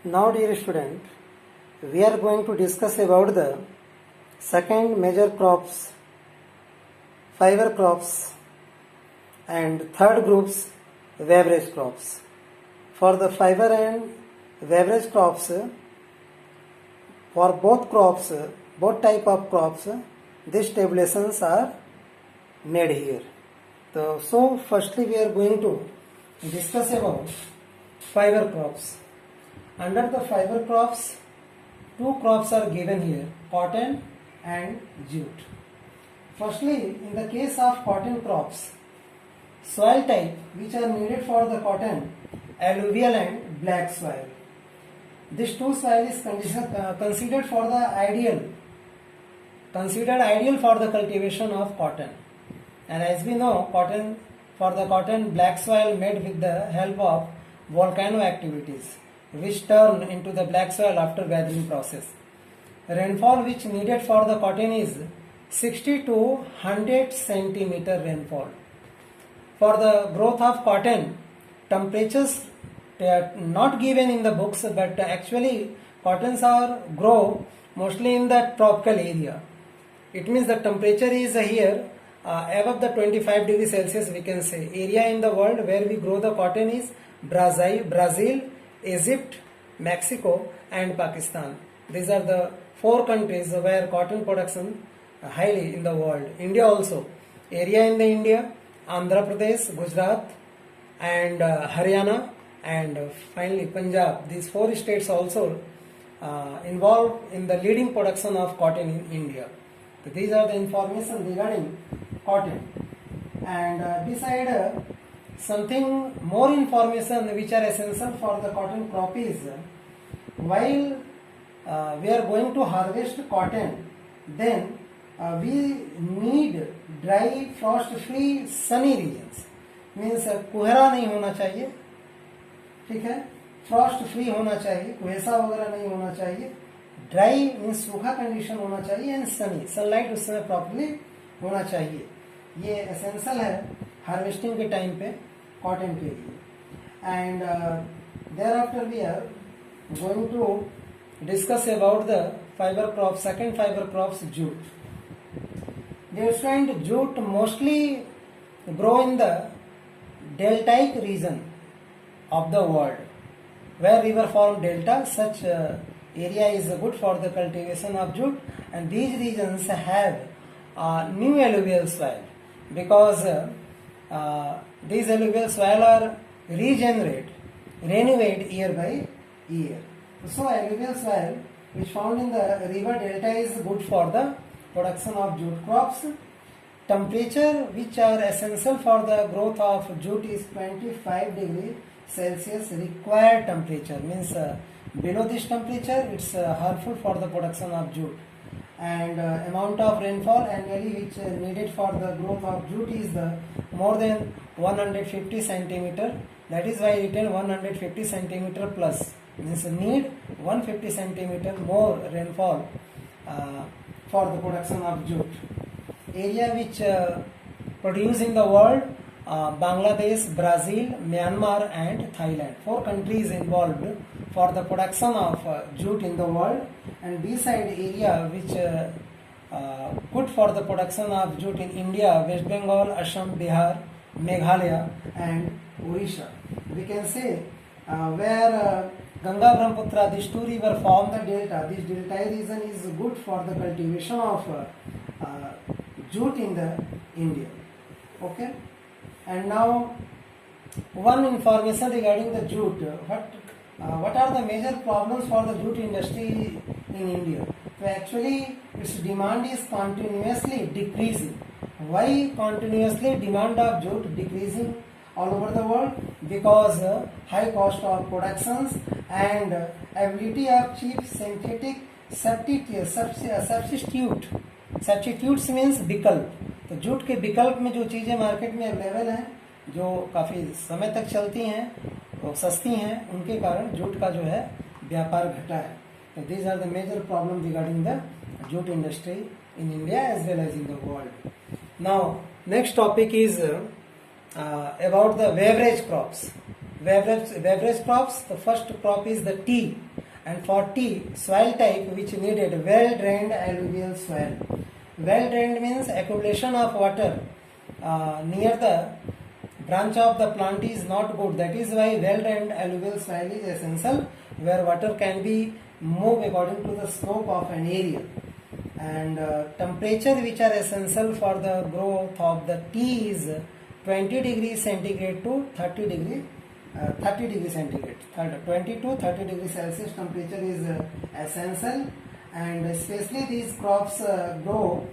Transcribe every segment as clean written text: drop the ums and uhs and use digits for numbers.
Now dear student, we are going to discuss about the second major crops, fiber crops, and third groups, beverage crops. For the fiber and beverage crops, for both crops, both type of crops, these tabulations are made here. So firstly we are going to discuss about fiber crops. Under the fiber crops, two crops are given here, cotton and jute. Firstly, in the case of cotton crops, soil type which are needed for the cotton, alluvial and black soil. This two soil is considered for the ideal for the cultivation of cotton. And as we know, for the cotton, black soil made with the help of volcano activities, which turn into the black soil after gathering process. Rainfall which needed for the cotton is 60 to 100 centimeter rainfall. For the growth of cotton, temperatures are not given in the books, but actually cottons are grow mostly in the tropical area. It means the temperature is here above the 25 degrees Celsius, we can say. Area in the world where we grow the cotton is Brazil, Egypt, Mexico and Pakistan. These are the four countries where cotton production highly in the world. India also. Area in the India, Andhra Pradesh, Gujarat and Haryana and finally Punjab. These four states also involved in the leading production of cotton in India. So these are the information regarding cotton. And beside something more information which are essential for the cotton crop is, while we are going to harvest cotton, then we need dry, frost free, sunny regions. Means कुहरा नहीं होना चाहिए, ठीक है, Frost free होना चाहिए, कुहेसा वगैरह नहीं होना चाहिए, ड्राई मीन्स सूखा कंडीशन होना चाहिए एंड सनी, सनलाइट उस समय प्रॉपर्ली होना चाहिए. ये एसेंशियल है हार्वेस्टिंग के टाइम पे कॉटन के लिए. And thereafter we are going to discuss about the fibre crop, second fibre crops jute. Dear student, jute mostly grow in the deltaic region of the world. Where river form delta, such area is good for the cultivation of jute, and these regions have new alluvial soil because these alluvial soil are renovate year by year. So alluvial soil which found in the river delta is good for the production of jute crops. Temperature which are essential for the growth of jute is 25 degrees Celsius required temperature. Means below this temperature it's harmful for the production of jute. And amount of rainfall annually which needed for the growth of jute is more than 150 centimeter. That is why written 150 centimeter plus. Means need 150 centimeter more rainfall for the production of jute. Area which produce in the world, Bangladesh, Brazil, Myanmar and Thailand. Four countries involved for the production of jute in the world. And beside area which good for the production of jute in India, West Bengal, Assam, Bihar, Meghalaya and Orissa. We can say where Ganga, Brahmaputra, these two rivers form the delta. This delta region is good for the cultivation of jute in the India. Okay. And now one information regarding the jute. What are the major problems for the jute industry in India? So actually its demand is continuously decreasing. Why continuously demand of jute decreasing all over the world? Because high cost of productions and ability of cheap synthetic substitutes means विकल्प. तो jute के विकल्प में जो चीज़ें market में available हैं, जो काफ़ी समय तक चलती हैं, तो सस्ती हैं, उनके कारण जूट का जो है व्यापार घटा है. तो these are the major problem regarding the jute industry in India as well as in the world. Now next topic is about the beverage crops. Beverage crops, the first crop is the tea. And for tea, soil type which needed well-drained alluvial soil. Well-drained means accumulation of water near the branch of the plant is not good. That is why well-drained alluvial soil is essential, where water can be moved according to the slope of an area. And temperature which are essential for the growth of the tea is 20 degrees centigrade to 30 degrees centigrade. 20 to 30 degrees Celsius temperature is essential, and especially these crops grow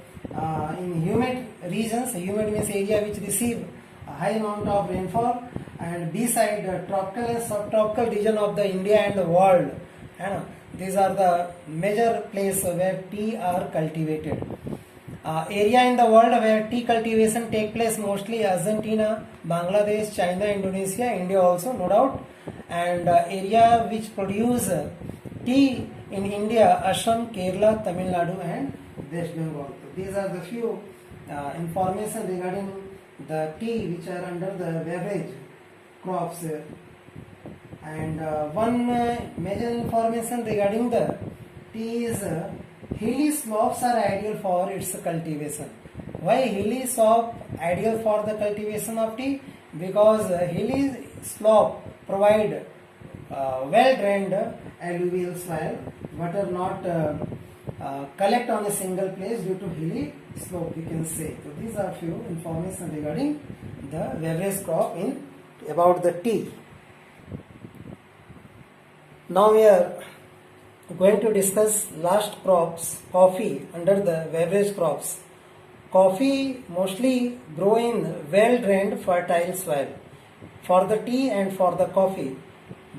in humid regions. Humid means area which receive a high amount of rainfall, and beside tropical and subtropical region of the India and the world. These are the major places where tea are cultivated. Area in the world where tea cultivation take place mostly Argentina, Bangladesh, China, Indonesia, India also, no doubt. And area which produce tea in India, Assam, Kerala, Tamil Nadu and West Bengal. So these are the few information regarding the tea which are under the beverage crops. And one major information regarding the tea is hilly slopes are ideal for its cultivation. Why hilly slope ideal for the cultivation of tea? Because hilly slope provide well drained alluvial soil, but are not collect on a single place due to hilly slope, we can say. So these are few information regarding the beverage crop in about the tea. Now we are going to discuss last crops, coffee, under the beverage crops. Coffee mostly grow in well-drained fertile soil. For the tea and for the coffee,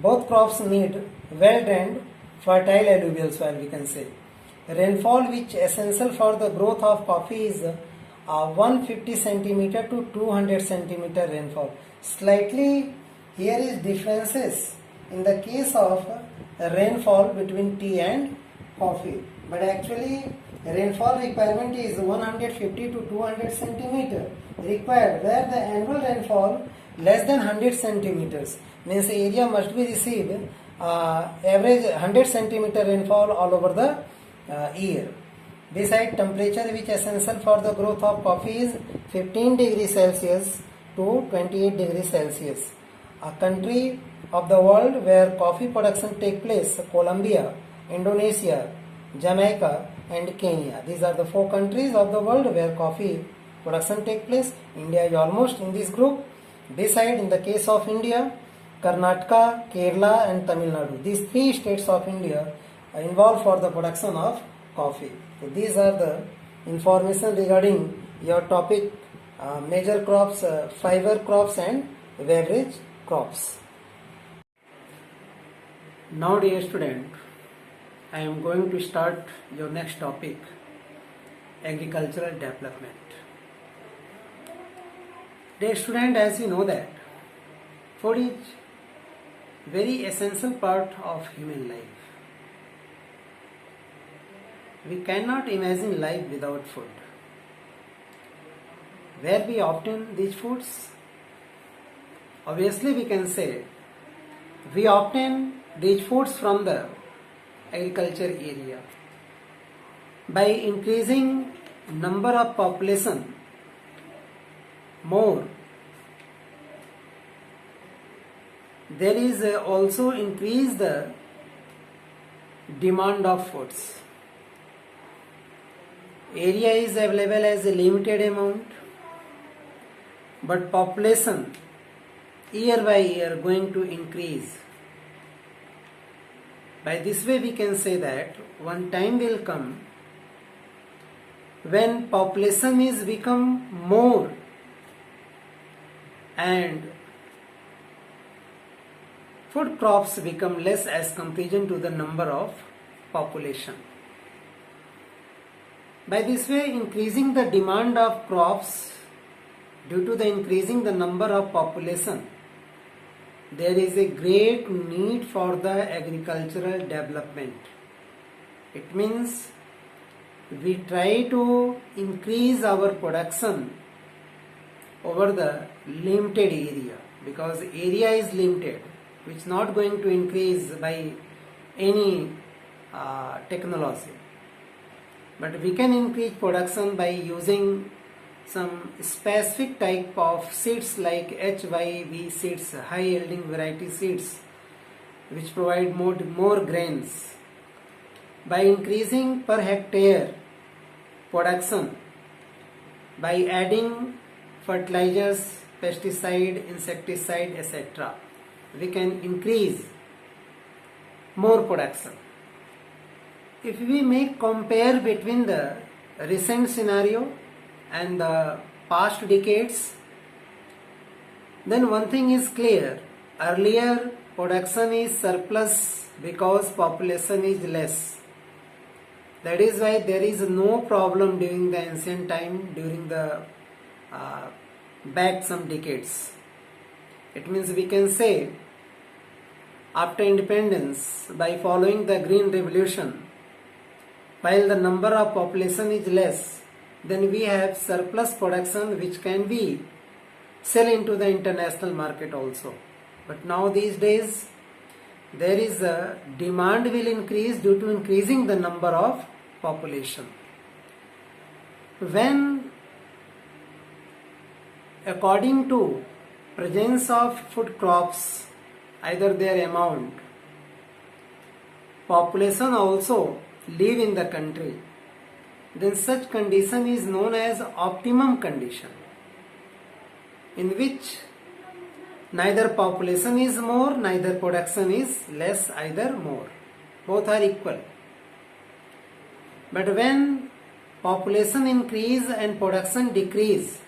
both crops need well-drained fertile alluvial soil, we can say. Rainfall which essential for the growth of coffee is 150 centimeter to 200 centimeter rainfall. Slightly here is differences in the case of rainfall between tea and coffee, but actually rainfall requirement is 150 to 200 centimeter required, where the annual rainfall less than 100 centimeters, means area must be received average 100 centimeter rainfall all over the year. Beside, temperature which essential for the growth of coffee is 15 degrees Celsius to 28 degrees Celsius. A country of the world where coffee production take place: Colombia, Indonesia, Jamaica and Kenya. These are the 4 countries of the world where coffee production take place. India is almost in this group. Beside, in the case of India, Karnataka, Kerala and Tamil Nadu. These 3 states of India are involved for the production of coffee. So these are the information regarding your topic, major crops, fiber crops and beverage crops. Now dear student, I am going to start your next topic, agricultural development. Dear student, as you know that food is very essential part of human life. We cannot imagine life without food. Where we obtain these foods? Obviously we can say we obtain these foods from the agriculture area. By increasing number of population more, there is also increase the demand of foods. Area is available as a limited amount, but population year by year going to increase. By this way we can say that one time will come when population is become more and food crops become less as comparison to the number of population. By this way, increasing the demand of crops due to the increasing the number of population, there is a great need for the agricultural development. It means we try to increase our production over the limited area, because area is limited, which is not going to increase by any technology. But we can increase production by using some specific type of seeds like HYV seeds, high yielding variety seeds, which provide more grains. By increasing per hectare production, by adding fertilizers, pesticide, insecticide, etc., we can increase more production. If we make compare between the recent scenario and the past decades, then one thing is clear. Earlier production is surplus because population is less. That is why there is no problem during the ancient time, during the back some decades. It means we can say after independence, by following the Green Revolution, while the number of population is less, then we have surplus production which can be sell into the international market also. But now these days there is a demand will increase due to increasing the number of population. When according to presence of food crops, either their amount, population also live in the country, then such condition is known as optimum condition, in which neither population is more, neither production is less, either more. Both are equal. But when population increase and production decrease,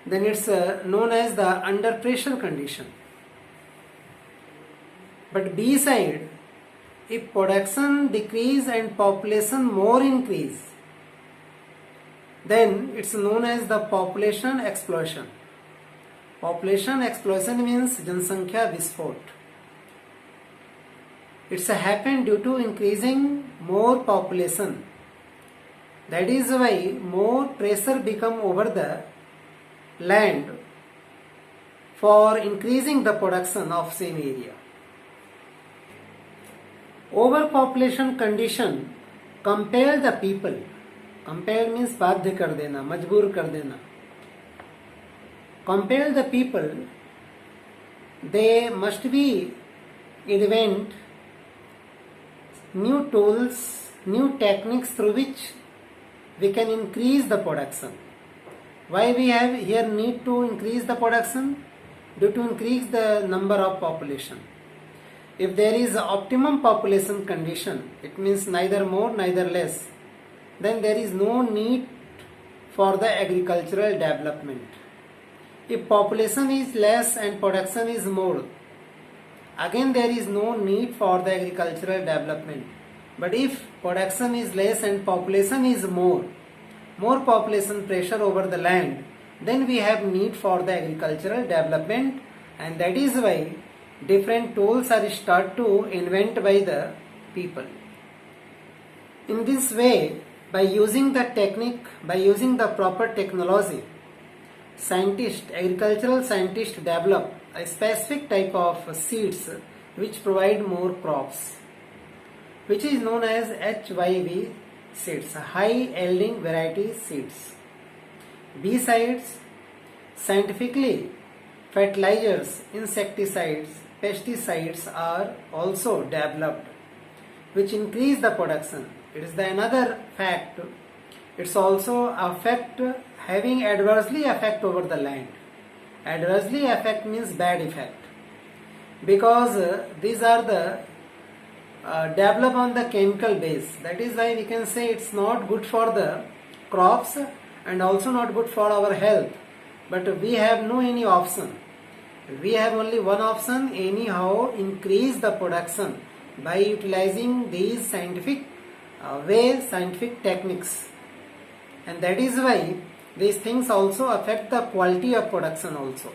then it's known as the under pressure condition. But B side, if production decrease and population more increase, then it's known as the population explosion. Population explosion means Jansankhya Visphot. It's happened due to increasing more population. That is why more pressure become over the land for increasing the production of same area. Overpopulation condition compel the people. Compel means बाध्य कर देना, मजबूर कर देना. Compel the people. They must be invent new tools, new techniques through which we can increase the production. Why we have here need to increase the production? Due to increase the number of population. If there is optimum population condition, it means neither more neither less, then there is no need for the agricultural development. If population is less and production is more, again there is no need for the agricultural development. But if production is less and population is more population pressure over the land, then we have need for the agricultural development, and that is why different tools are start to invent by the people. In this way, by using the technique, by using the proper technology, agricultural scientists develop a specific type of seeds which provide more crops, which is known as HYV seeds, high yielding variety seeds. Besides, scientifically, fertilizers, insecticides, pesticides are also developed which increase the production. It is the another fact. It's also having adversely effect over the land. Adversely effect means bad effect, because these are the developed on the chemical base. That is why we can say it's not good for the crops and also not good for our health. But we have no any option. We have only one option, anyhow increase the production by utilizing these scientific scientific techniques. And that is why these things also affect the quality of production also.